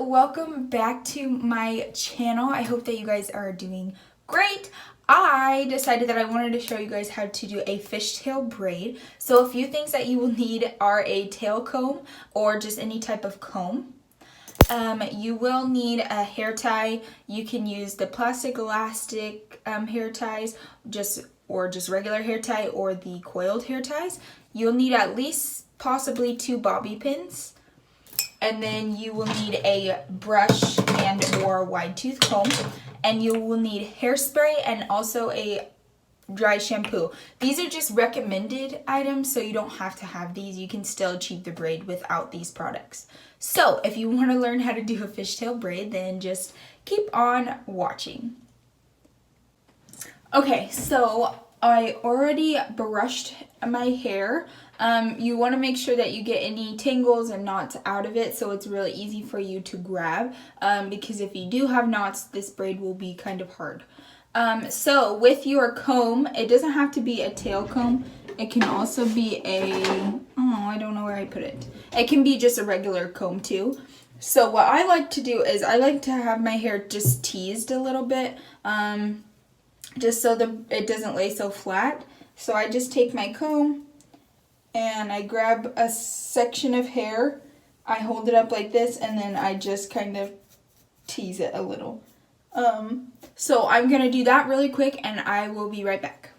Welcome back to my channel. I hope that you guys are doing great. I decided that I wanted to show you guys how to do a fishtail braid. So a few things that you will need are a tail comb or just any type of comb. You will need a hair tie. You can use the plastic elastic hair ties, just regular hair tie or the coiled hair ties. You'll need at least possibly 2 bobby pins. And then you will need a brush and or wide tooth comb, and you will need hairspray and also a dry shampoo. These are just recommended items, so you don't have to have these. You can still achieve the braid without these products. So if you want to learn how to do a fishtail braid, then just keep on watching. Okay, so I already brushed my hair. You want to make sure that you get any tangles and knots out of it, so it's really easy for you to grab, because if you do have knots, this braid will be kind of hard. So with your comb, it doesn't have to be a tail comb. It can also be I don't know where I put it. It can be just a regular comb too. So what I like to do is I like to have my hair just teased a little bit, just so it doesn't lay so flat. So I just take my comb and I grab a section of hair, I hold it up like this, and then I just kind of tease it a little. So I'm going to do that really quick, and I will be right back.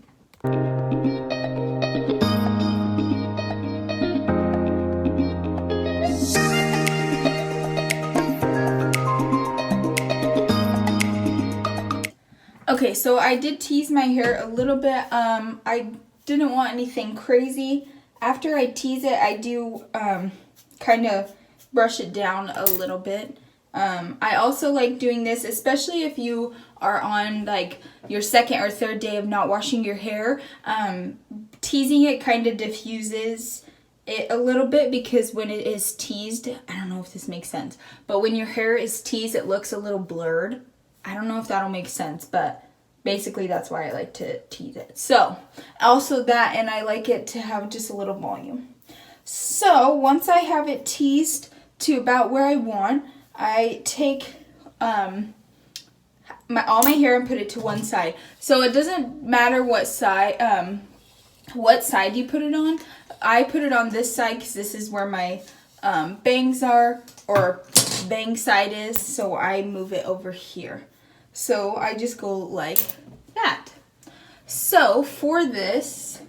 Okay, so I did tease my hair a little bit. I didn't want anything crazy. After I tease it, I do kind of brush it down a little bit. I also like doing this, especially if you are on like your second or third day of not washing your hair. Teasing it kind of diffuses it a little bit, because when it is teased, I don't know if this makes sense, but when your hair is teased, it looks a little blurred. I don't know if that'll make sense, but basically that's why I like to tease it. So also that, and I like it to have just a little volume. So once I have it teased to about where I want, I take all my hair and put it to one side. So it doesn't matter what side you put it on. I put it on this side because this is where my bangs are, or bang side is, so I move it over here. So I just go like that. So for this,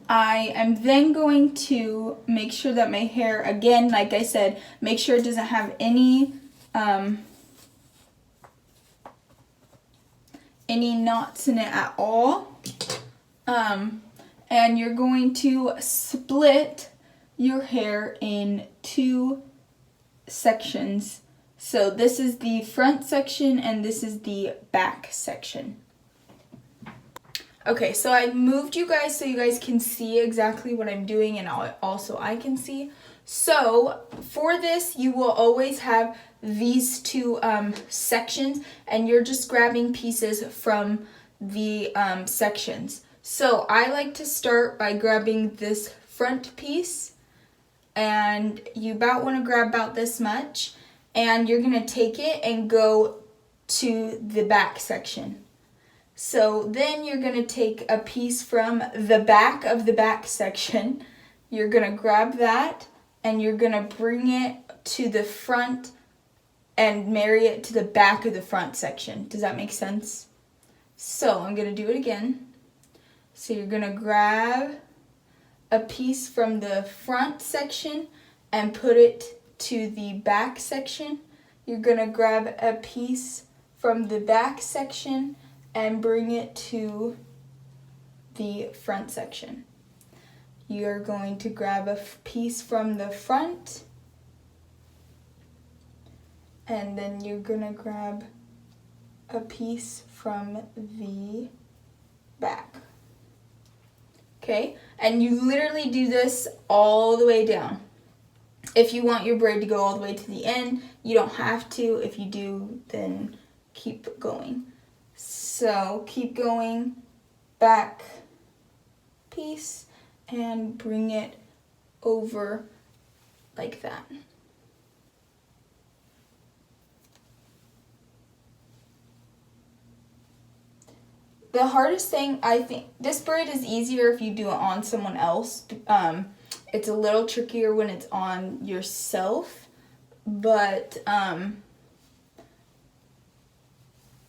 I am then going to make sure that my hair, again, like I said, make sure it doesn't have any knots in it at all. And you're going to split your hair in 2 sections. So this is the front section and this is the back section. Okay, so I moved you guys so you guys can see exactly what I'm doing, and also I can see. So for this, you will always have these 2 sections, and you're just grabbing pieces from the sections. So I like to start by grabbing this front piece, and you about want to grab about this much. And you're going to take it and go to the back section. So then you're going to take a piece from the back of the back section. You're going to grab that and you're going to bring it to the front and marry it to the back of the front section. Does that make sense? So I'm going to do it again. So you're going to grab a piece from the front section and put it to the back section. You're going to grab a piece from the back section and bring it to the front section. You're going to grab a piece from the front, and then you're going to grab a piece from the back. Okay? And you literally do this all the way down. If you want your braid to go all the way to the end, you don't have to. If you do, then keep going. So keep going back piece and bring it over like that. The hardest thing, I think, this braid is easier if you do it on someone else. It's a little trickier when it's on yourself, but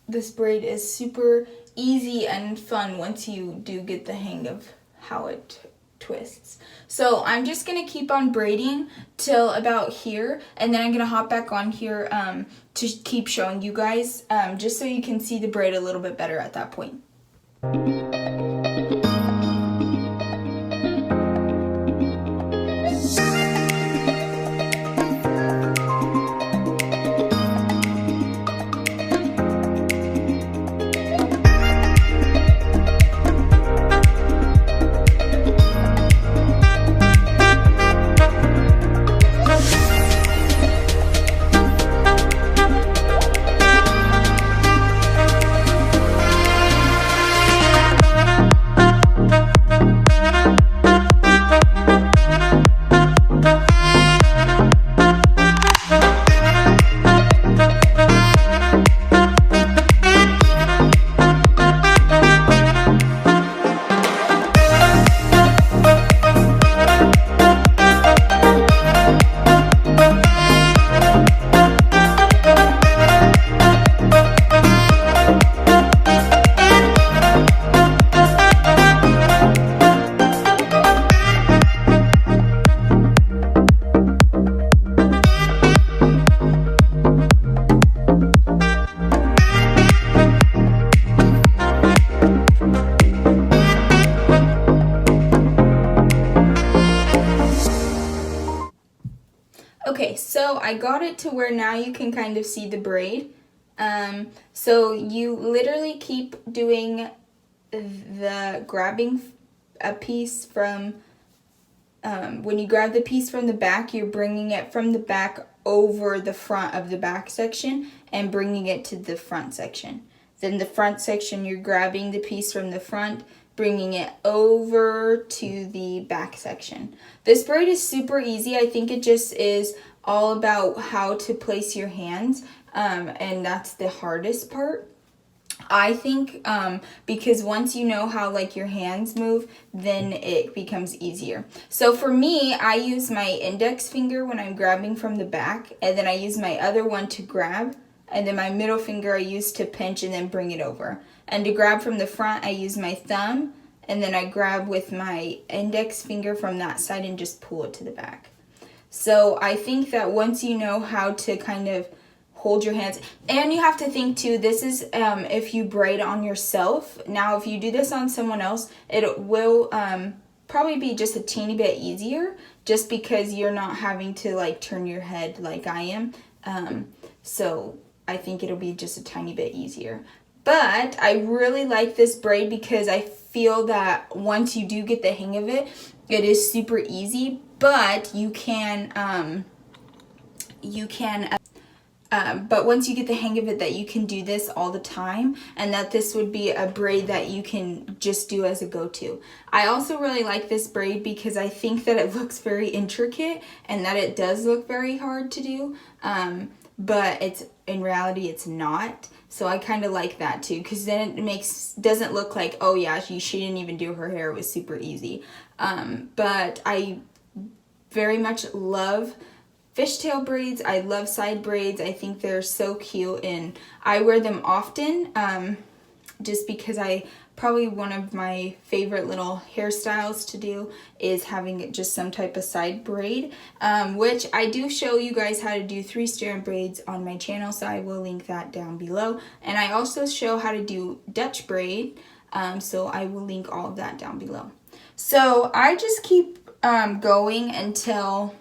this braid is super easy and fun once you do get the hang of how it twists. So I'm just going to keep on braiding till about here, and then I'm going to hop back on here to keep showing you guys, just so you can see the braid a little bit better at that point. Okay, so I got it to where now you can kind of see the braid. So you literally keep doing the grabbing a piece from, when you grab the piece from the back, you're bringing it from the back over the front of the back section and bringing it to the front section. Then the front section, you're grabbing the piece from the front, bringing it over to the back section. This braid is super easy. I think it just is all about how to place your hands, and that's the hardest part, I think, because once you know how like your hands move, then it becomes easier. So for me, I use my index finger when I'm grabbing from the back, and then I use my other one to grab, and then my middle finger I use to pinch and then bring it over. And to grab from the front, I use my thumb, and then I grab with my index finger from that side and just pull it to the back. So I think that once you know how to kind of hold your hands, and you have to think too, this is if you braid on yourself. Now if you do this on someone else, it will probably be just a teeny bit easier, just because you're not having to like turn your head like I am. So I think it'll be just a tiny bit easier. But I really like this braid because I feel that once you do get the hang of it, it is super easy, but you can but once you get the hang of it, that you can do this all the time, and that this would be a braid that you can just do as a go-to. I also really like this braid because I think that it looks very intricate and that it does look very hard to do, but it's in reality it's not. So I kind of like that too, because then it doesn't look like, oh yeah, she didn't even do her hair, it was super easy. But I very much love fishtail braids. I love side braids. I think they're so cute, and I wear them often, just because probably one of my favorite little hairstyles to do is having just some type of side braid, which I do show you guys how to do 3-strand braids on my channel, so I will link that down below. And I also show how to do Dutch braid, so I will link all of that down below. So I just keep going until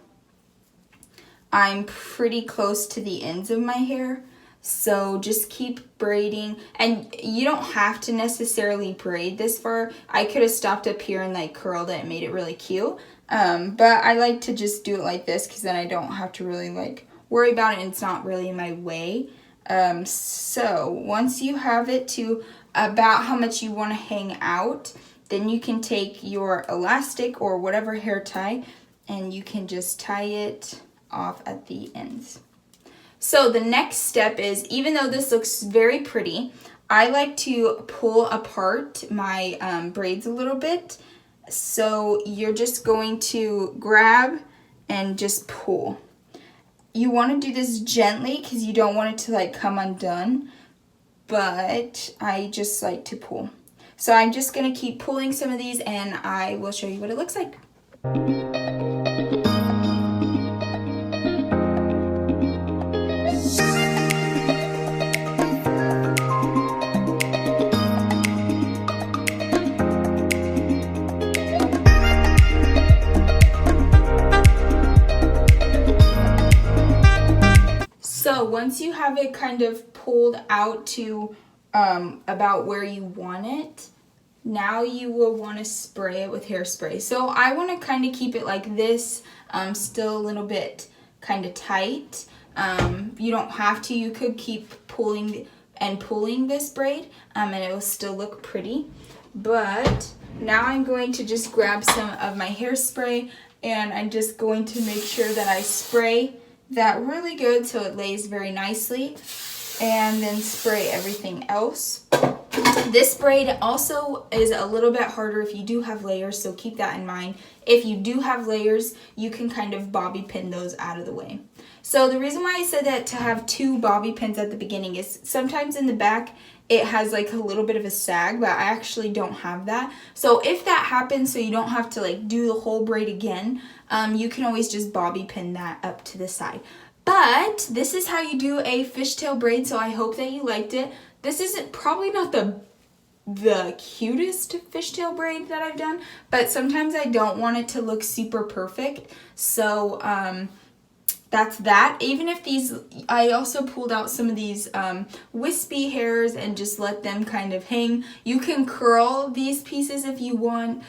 I'm pretty close to the ends of my hair. So just keep braiding, and you don't have to necessarily braid this far. I could have stopped up here and like curled it and made it really cute. But I like to just do it like this because then I don't have to really like worry about it, and it's not really in my way. So once you have it to about how much you want to hang out, then you can take your elastic or whatever hair tie and you can just tie it off at the ends. So the next step is, even though this looks very pretty, I like to pull apart my braids a little bit. So you're just going to grab and just pull. You want to do this gently because you don't want it to like come undone, but I just like to pull. So I'm just going to keep pulling some of these and I will show you what it looks like. So once you have it kind of pulled out to about where you want it, now you will want to spray it with hairspray. So I want to kind of keep it like this, still a little bit kind of tight. You don't have to. You could keep pulling and pulling this braid and it will still look pretty. But now I'm going to just grab some of my hairspray and I'm just going to make sure that I spray that really good so it lays very nicely, and then spray everything else. This braid also is a little bit harder if you do have layers, so keep that in mind. If you do have layers, you can kind of bobby pin those out of the way. So the reason why I said that to have 2 bobby pins at the beginning is sometimes in the back it has like a little bit of a sag, but I actually don't have that. So if that happens, so you don't have to like do the whole braid again, you can always just bobby pin that up to the side. But this is how you do a fishtail braid, so I hope that you liked it. This isn't probably not the cutest fishtail braid that I've done, but sometimes I don't want it to look super perfect. So that's that. Even if these, I also pulled out some of these wispy hairs and just let them kind of hang. You can curl these pieces if you want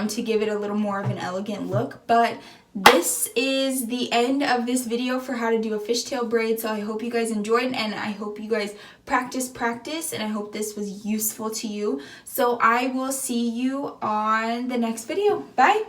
to give it a little more of an elegant look, but this is the end of this video for how to do a fishtail braid. So I hope you guys enjoyed and I hope you guys practice, and I hope this was useful to you. So I will see you on the next video. Bye.